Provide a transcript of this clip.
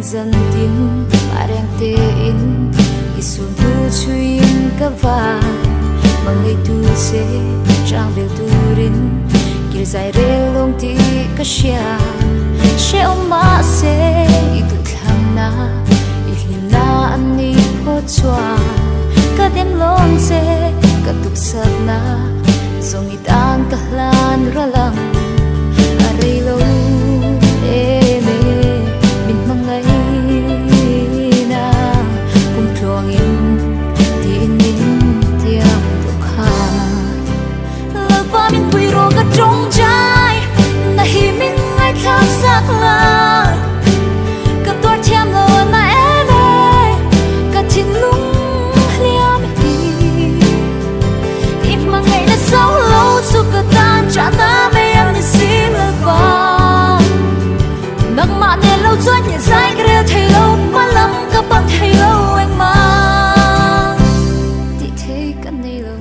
dần tin mà đang tê in isu tu chuin ka vai mà người tu sẽ trang biểu tu rin kia dài re long ti ka shia she oma se itu tham na ihlim na ani ho chwa ka dem long se ka tuk sat na zong itang ka hlan ra lang are lo eme min mangai na kum thong in ti in tiang tuk ha la pa min pui ro ka trong chai na hi min ngai khap sak la ka tor thiam lo na eme ka chin lung liam hi if mangai na so lo su ka tan cha ta me am ni sim la ba nang ma ne lo chuan ye sai kre thei lo ma lam ka pan thei lo eng ma ti thei kan nei lo